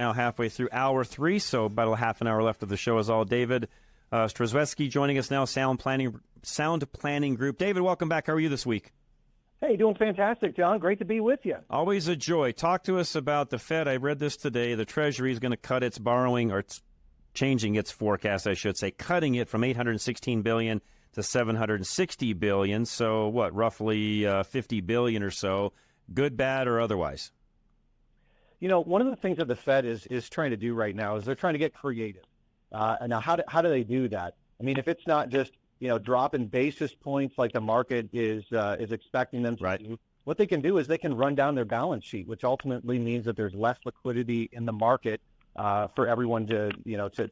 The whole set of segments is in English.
Now halfway through hour 3, so about a half an hour left of the show is all. David Stryzewski joining us now, Sound Planning Group. David, welcome back. How are you this week? Hey, doing fantastic, John. Great to be with you. Always a joy. Talk to us about the Fed. I read this today. The Treasury is going to cut its borrowing, or it's changing its forecast, I should say, cutting it from $816 billion to $760 billion. So what, roughly $50 billion or so. Good, bad, or otherwise? You know, one of the things that the Fed is trying to do right now is they're trying to get creative. And now, how do they do that? I mean, if it's not just dropping basis points like the market is expecting them to do, what they can do is they can run down their balance sheet, which ultimately means that there's less liquidity in the market for everyone to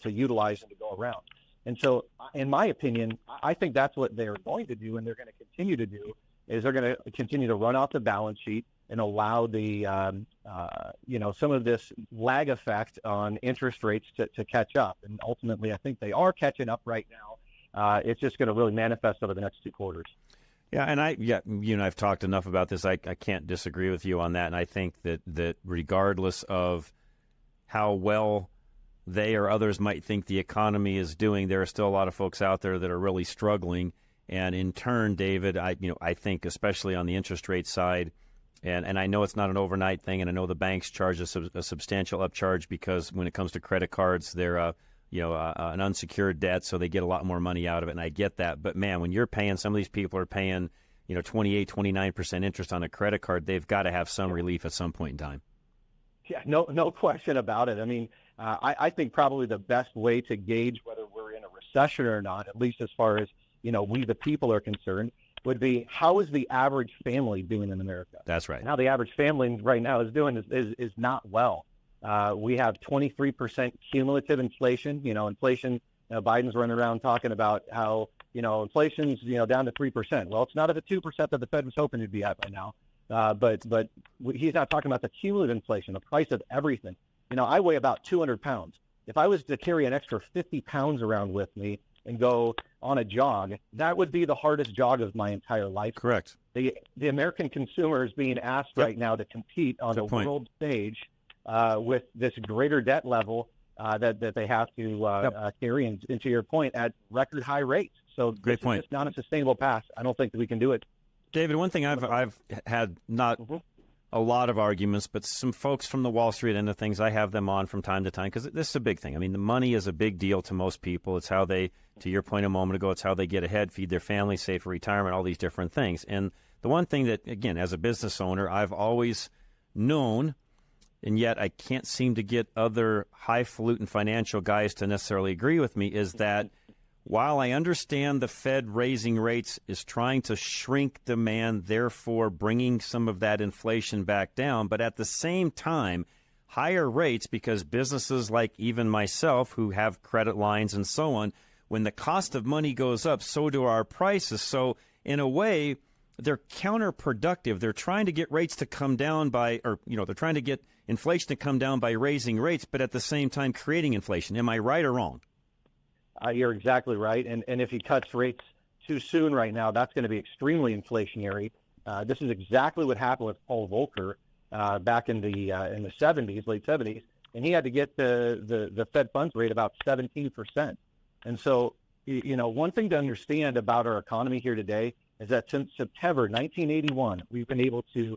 utilize and to go around. And so, in my opinion, I think that's what they're going to do, and they're going to continue to do, is they're going to continue to run off the balance sheet and allow the some of this lag effect on interest rates to catch up. And ultimately, I think they are catching up right now. It's just going to really manifest over the next 2 quarters. Yeah, you and I've talked enough about this. I can't disagree with you on that. And I think that regardless of how well they or others might think the economy is doing, there are still a lot of folks out there that are really struggling. And in turn, David, I think especially on the interest rate side, and I know it's not an overnight thing, and I know the banks charge a substantial upcharge because when it comes to credit cards, they're an unsecured debt, so they get a lot more money out of it, and I get that. But man, when you're paying, some of these people are paying 28, 29% interest on a credit card, they've got to have some relief at some point in time. Yeah, no question about it. I mean, I think probably the best way to gauge whether we're in a recession or not, at least as far as we the people are concerned, would be how is the average family doing in America? That's right. And how the average family right now is doing is not well. We have 23% cumulative inflation. Inflation. Biden's running around talking about how inflation's down to 3%. Well, it's not at the 2% that the Fed was hoping it'd be at by now. But he's not talking about the cumulative inflation, the price of everything. I weigh about 200 pounds. If I was to carry an extra 50 pounds around with me and go on a jog, that would be the hardest jog of my entire life. Correct. The American consumer is being asked right now to compete on world stage with this greater debt level that they have to carry, and to your point, at record high rates. So great point. It's not a sustainable path. I don't think that we can do it. David, one thing I've had not a lot of arguments, but some folks from the Wall Street end of things, I have them on from time to time because this is a big thing. I mean, the money is a big deal to most people. It's how they, to your point a moment ago, it's how they get ahead, feed their family, save for retirement, all these different things. And the one thing that, again, as a business owner, I've always known, and yet I can't seem to get other highfalutin financial guys to necessarily agree with me, is that while I understand the Fed raising rates is trying to shrink demand, therefore bringing some of that inflation back down, but at the same time, higher rates, because businesses like even myself who have credit lines and so on, when the cost of money goes up, so do our prices. So in a way, they're counterproductive. They're trying to get rates to come down they're trying to get inflation to come down by raising rates, but at the same time creating inflation. Am I right or wrong? You're exactly right. And if he cuts rates too soon right now, that's going to be extremely inflationary. This is exactly what happened with Paul Volcker back in the 70s, late 70s, and he had to get the Fed funds rate about 17%. And so, one thing to understand about our economy here today is that since September 1981, we've been able to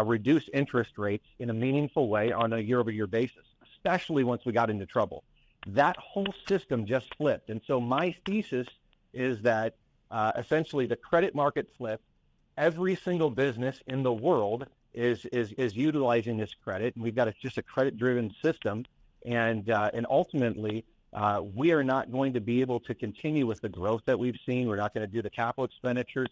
reduce interest rates in a meaningful way on a year-over-year basis, especially once we got into trouble. That whole system just flipped. And so my thesis is that essentially the credit market flipped. Every single business in the world is utilizing this credit, and we've got just a credit-driven system. And ultimately, we are not going to be able to continue with the growth that we've seen. We're not going to do the capital expenditures.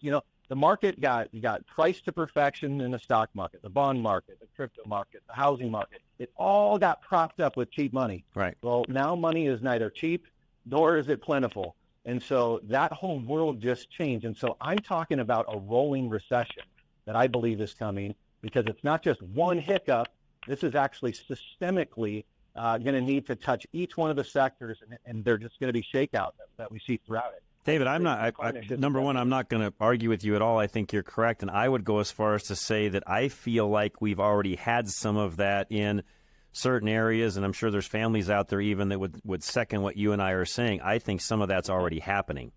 The market got priced to perfection in the stock market, the bond market, the crypto market, the housing market. It all got propped up with cheap money. Right. Well, now money is neither cheap nor is it plentiful. And so that whole world just changed. And so I'm talking about a rolling recession that I believe is coming, because it's not just one hiccup. This is actually systemically going to need to touch each one of the sectors, and they're just going to be shakeout that we see throughout it. David, number one, I'm not going to argue with you at all. I think you're correct, and I would go as far as to say that I feel like we've already had some of that in certain areas, and I'm sure there's families out there even that would second what you and I are saying. I think some of that's already happening.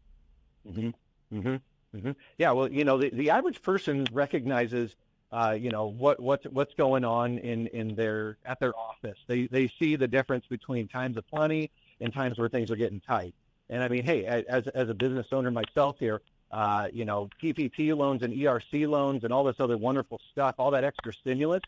Mm-hmm. Mm-hmm. Mm-hmm. Yeah, well, the average person recognizes, what's going on at their office. They see the difference between times of plenty and times where things are getting tight. And I mean, hey, as a business owner myself here, PPP loans and ERC loans and all this other wonderful stuff, all that extra stimulus,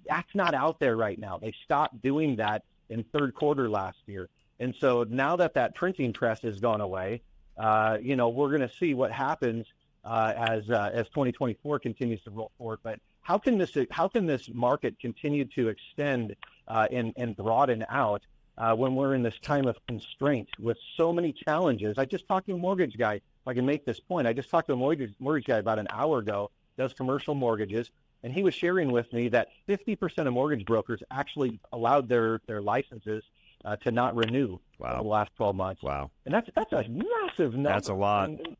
that's not out there right now. They stopped doing that in third quarter last year. And so now that printing press has gone away, we're going to see what happens as 2024 continues to roll forward. But how can this market continue to extend and broaden out when we're in this time of constraint with so many challenges? I just talked to a mortgage guy. If I can make this point, I just talked to a mortgage guy about an hour ago, does commercial mortgages, and he was sharing with me that 50% of mortgage brokers actually allowed their licenses to not renew over the last 12 months. Wow. And that's a massive number. That's a lot. And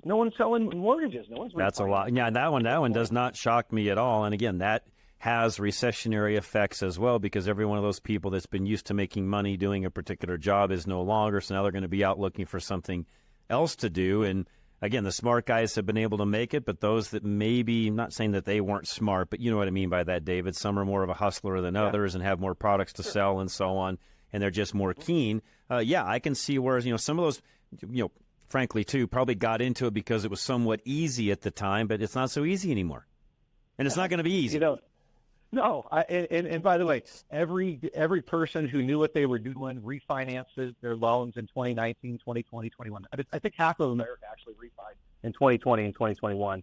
no one's selling mortgages. No one's. That's a lot. Yeah, that one does not shock me at all. And again, that has recessionary effects as well, because every one of those people that's been used to making money doing a particular job is no longer. So now they're going to be out looking for something else to do. And again, the smart guys have been able to make it, but those that maybe, I'm not saying that they weren't smart, but you know what I mean by that, David. Some are more of a hustler than others and have more products to sell and so on, and they're just more keen. I can see where, some of those, frankly, too, probably got into it because it was somewhat easy at the time, but it's not so easy anymore. And it's not going to be easy. No. And by the way, every person who knew what they were doing refinances their loans in 2019, 2020, 21. I think half of America actually refined in 2020 and 2021.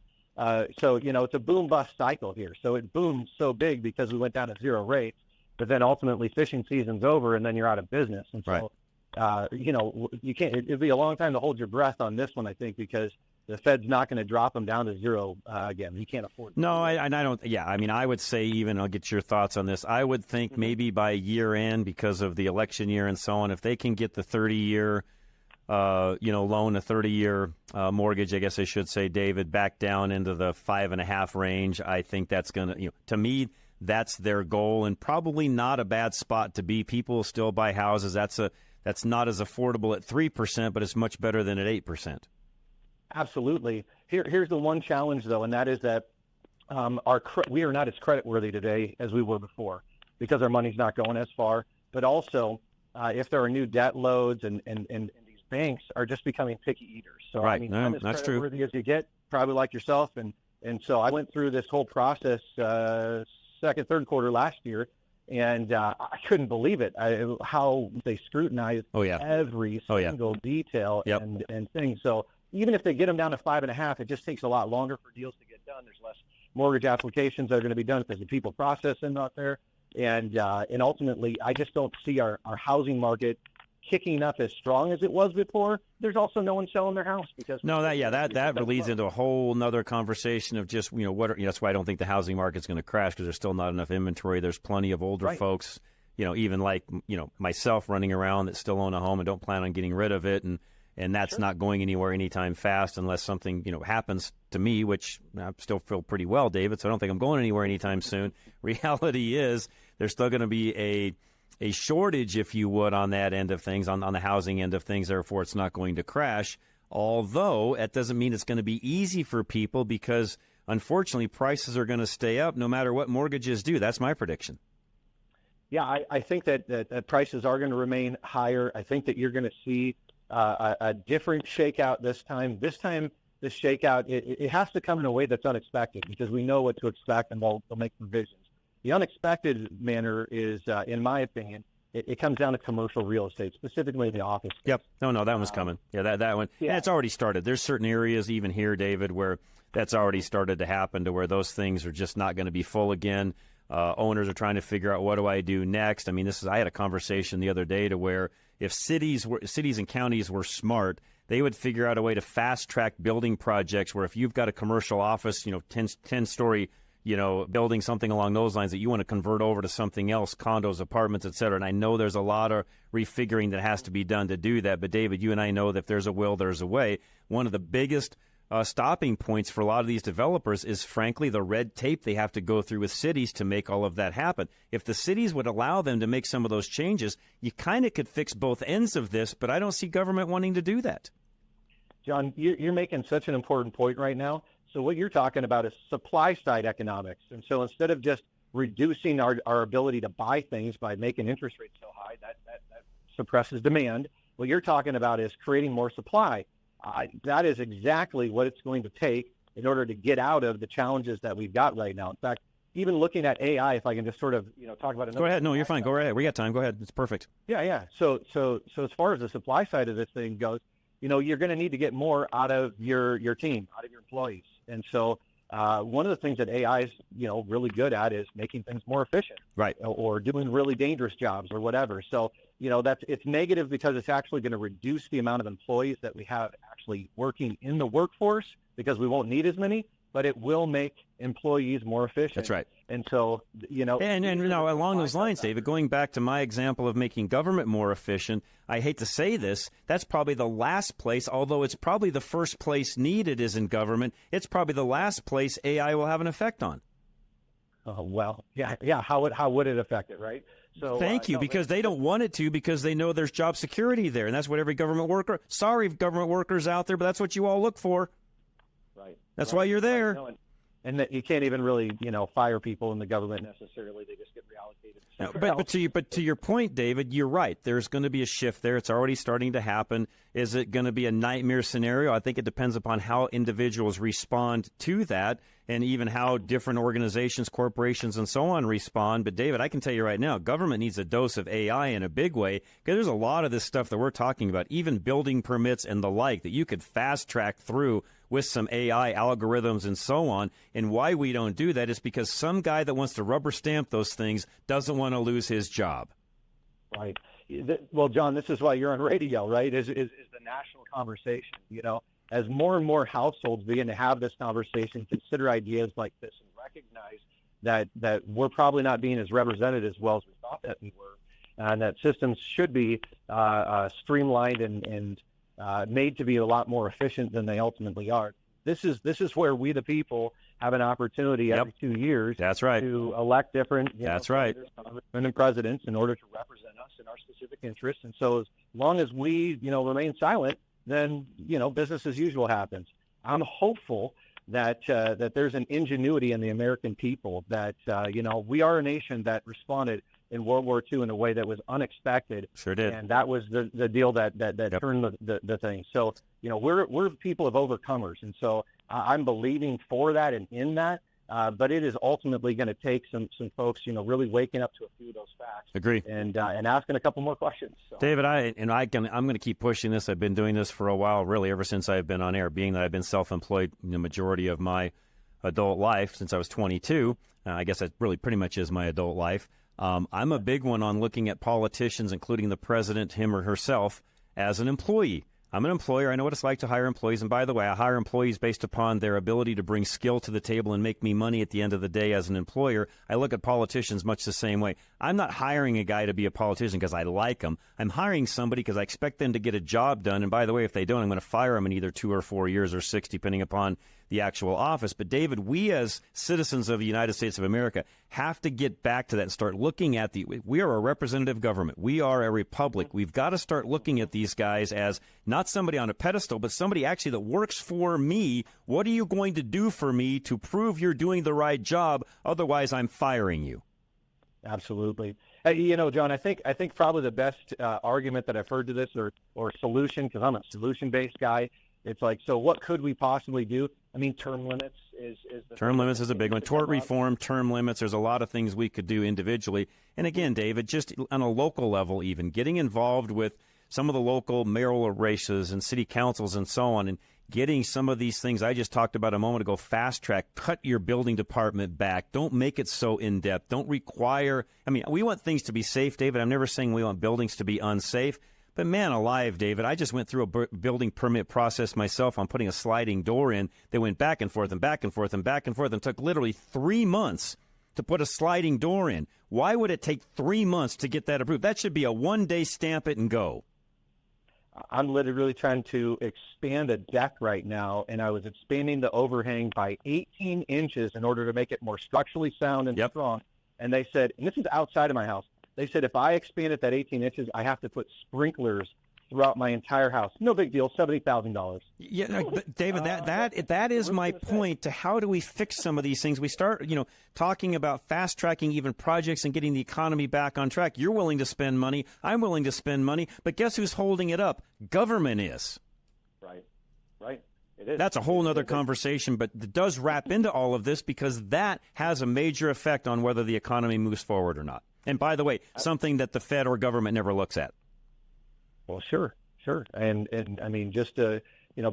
So, it's a boom-bust cycle here. So it boomed so big because we went down to zero rates, but then ultimately fishing season's over and then you're out of business. And so, you can't, it'd be a long time to hold your breath on this one, I think, because the Fed's not going to drop them down to zero again. You can't afford it. No, I don't. Yeah, I mean, I would say even, I'll get your thoughts on this. I would think maybe by year end, because of the election year and so on, if they can get the 30-year, loan, a 30-year mortgage, I guess I should say, David, back down into the 5.5 range, I think that's going to, to me, that's their goal, and probably not a bad spot to be. People will still buy houses. That's not as affordable at 3%, but it's much better than at 8%. Absolutely. Here's the one challenge, though, and that is that we are not as creditworthy today as we were before because our money's not going as far. But also, if there are new debt loads and these banks are just becoming picky eaters. So, right. I mean, I'm as that's creditworthy true. as you get, probably like yourself. And so I went through this whole process third quarter last year, and I couldn't believe it, how they scrutinized every single detail and thing. So even if they get them down to 5.5, it just takes a lot longer for deals to get done. There's less mortgage applications that are going to be done because the people processing out there. And ultimately, I just don't see our housing market kicking up as strong as it was before. There's also no one selling their house because that leads into a whole nother conversation of just that's why I don't think the housing market's going to crash, because there's still not enough inventory. There's plenty of older folks, even like myself, running around that still own a home and don't plan on getting rid of it, and that's not going anywhere anytime fast unless something happens to me, which I still feel pretty well, David. So I don't think I'm going anywhere anytime soon. Reality is there's still going to be a shortage, if you would, on that end of things, on the housing end of things. Therefore, it's not going to crash. Although that doesn't mean it's going to be easy for people, because unfortunately prices are going to stay up no matter what mortgages do. That's my prediction. Yeah, I think that prices are going to remain higher. I think that you're going to see a different shakeout this time. This time, this shakeout, it has to come in a way that's unexpected, because we know what to expect and they'll make provisions. The unexpected manner is, in my opinion, it comes down to commercial real estate, specifically the office space. Yep. No, that one's coming. Yeah, that one. Yeah, it's already started. There's certain areas, even here, David, where that's already started to happen, to where those things are just not going to be full again. Owners are trying to figure out, what do I do next? I mean, I had a conversation the otother day to where if cities and counties were smart, they would figure out a way to fast track building projects where if you've got a commercial office, 10-story, building, something along those lines that you want to convert over to something else, condos, apartments, et cetera. And I know there's a lot of refiguring that has to be done to do that. But David, you and I know that if there's a will, there's a way. One of the biggest stopping points for a lot of these developers is, frankly, the red tape they have to go through with cities to make all of that happen. If the cities would allow them to make some of those changes, you kind of could fix both ends of this, but I don't see government wanting to do that. John, you're making such an important point right now. So what you're talking about is supply-side economics. And so instead of just reducing our ability to buy things by making interest rates so high, that suppresses demand, what you're talking about is creating more supply. That is exactly what it's going to take in order to get out of the challenges that we've got right now. In fact, even looking at AI, if I can just sort of talk about it. Go ahead. No, you're fine. Go ahead. We got time. Go ahead. It's perfect. Yeah. So as far as the supply side of this thing goes, you're going to need to get more out of your team, out of your employees. And so one of the things that AI is really good at is making things more efficient, right? Or doing really dangerous jobs or whatever. So it's negative because it's actually going to reduce the amount of employees that we have actually working in the workforce because we won't need as many, but it will make employees more efficient. That's right. And so, And along those lines, David, going back to my example of making government more efficient, I hate to say this, that's probably the last place, although it's probably the first place needed is in government, it's probably the last place AI will have an effect on. Yeah. How would it affect it, right? So thank you, because they don't want it to, because they know there's job security there, and that's what every government worker. Sorry, government workers out there, but that's what you all look for. Right. That's why you're there. Right. And that you can't even really, fire people in the government necessarily. They just get reallocated. No, but to your point, David, you're right. There's going to be a shift there. It's already starting to happen. Is it going to be a nightmare scenario? I think it depends upon how individuals respond to that, and even how different organizations, corporations, and so on respond. But, David, I can tell you right now, government needs a dose of AI in a big way, because there's a lot of this stuff that we're talking about, even building permits and the like, that you could fast-track through with some AI algorithms and so on. And why we don't do that is because some guy that wants to rubber stamp those things doesn't want to lose his job. Right. Well, John, this is why you're on radio, right? Is the national conversation, as more and more households begin to have this conversation, consider ideas like this, and recognize that we're probably not being as represented as well as we thought that we were, and that systems should be streamlined and made to be a lot more efficient than they ultimately are. This is where we, the people, have an opportunity every 2 years. That's right. To elect different congressmen and presidents in order to represent us in our specific interests. And so as long as we remain silent, then business as usual happens. I'm hopeful that there's an ingenuity in the American people, that we are a nation that responded in World War II in a way that was unexpected. Sure did. And that was the deal that turned the thing. So we're people of overcomers, and so I'm believing for that and in that. But it is ultimately going to take some folks, really waking up to a few of those facts. Agree. And asking a couple more questions. So. David, I'm going to keep pushing this. I've been doing this for a while, really, ever since I've been on air, being that I've been self-employed the majority of my adult life since I was 22. I guess that really pretty much is my adult life. I'm a big one on looking at politicians, including the president, him or herself, as an employee. I'm an employer. I know what it's like to hire employees. And by the way, I hire employees based upon their ability to bring skill to the table and make me money at the end of the day as an employer. I look at politicians much the same way. I'm not hiring a guy to be a politician because I like him. I'm hiring somebody because I expect them to get a job done. And by the way, if they don't, I'm going to fire them in either 2 or 4 years or 6, depending upon the actual office. But, David, we as citizens of the United States of America have to get back to that and start looking at we are a representative government. We are a republic. We've got to start looking at these guys as not somebody on a pedestal, but somebody actually that works for me. What are you going to do for me to prove you're doing the right job? Otherwise, I'm firing you. Absolutely. John, I think probably the best argument that I've heard to this or solution, because I'm a solution-based guy, it's like, so what could we possibly do? I mean, term limits is term limits is a big one. Tort reform, term limits. There's a lot of things we could do individually. And again, David, just on a local level, even getting involved with some of the local mayoral races and city councils and so on, and getting some of these things I just talked about a moment ago, fast track, cut your building department back. Don't make it so in-depth. Don't require, we want things to be safe, David. I'm never saying we want buildings to be unsafe. But man alive, David, I just went through a building permit process myself on putting a sliding door in that went back and forth and back and forth and back and forth and took literally 3 months to put a sliding door in. Why would it take 3 months to get that approved? That should be a one-day stamp it and go. I'm literally trying to expand a deck right now, and I was expanding the overhang by 18 inches in order to make it more structurally sound and strong. And they said, and this is outside of my house, they said if I expand it that 18 inches, I have to put sprinklers throughout my entire house. No big deal, $70,000. Yeah, no, but David, that is my point to how do we fix some of these things. We start, talking about fast tracking even projects and getting the economy back on track. You're willing to spend money. I'm willing to spend money. But guess who's holding it up? Government is. Right. It is. That's a whole other conversation, but it does wrap into all of this because that has a major effect on whether the economy moves forward or not. And by the way, something that the Fed or government never looks at. Well, sure. And I mean, just to,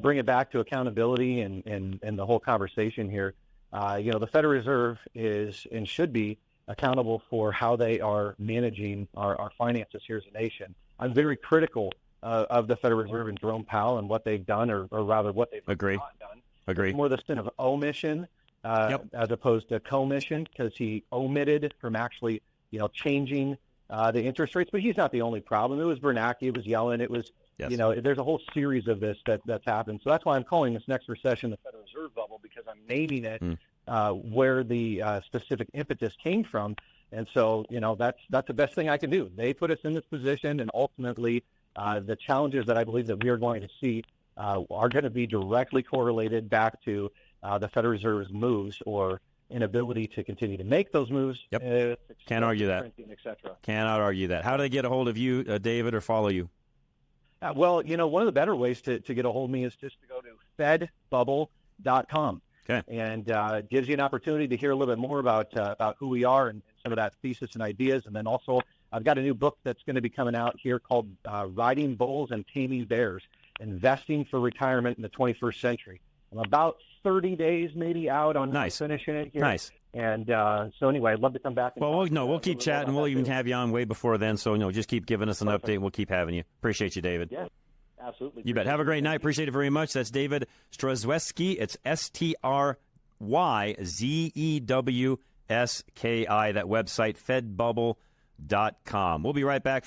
bring it back to accountability and the whole conversation here, the Federal Reserve is and should be accountable for how they are managing our finances here as a nation. I'm very critical of the Federal Reserve and Jerome Powell and what they've done, or rather what they've not done. Agree. It's more the sin of omission as opposed to commission, because he omitted from actually, changing the interest rates. But he's not the only problem. It was Bernanke, it was Yellen, it was, there's a whole series of this that's happened. So that's why I'm calling this next recession the Federal Reserve bubble, because I'm naming it where the specific impetus came from. And so, that's the best thing I can do. They put us in this position, and ultimately the challenges that I believe that we are going to see are going to be directly correlated back to the Federal Reserve's moves or inability to continue to make those moves. Can't argue that. Cannot argue that. How do they get a hold of you, David, or follow you? Well, one of the better ways to get a hold of me is just to go to fedbubble.com. Okay. And it gives you an opportunity to hear a little bit more about who we are and some of that thesis and ideas. And then also, I've got a new book that's going to be coming out here called Riding Bulls and Taming Bears, Investing for Retirement in the 21st Century. I'm about 30 days maybe out on finishing it here. Nice. And so anyway, I'd love to come back. And we'll keep chatting. We'll even have you on way before then. So, just keep giving us an update. We'll keep having you. Appreciate you, David. Yeah, absolutely. You bet. Have a great night. Appreciate it very much. That's David Stryzewski. It's Stryzewski. That website, fedbubble.com. We'll be right back.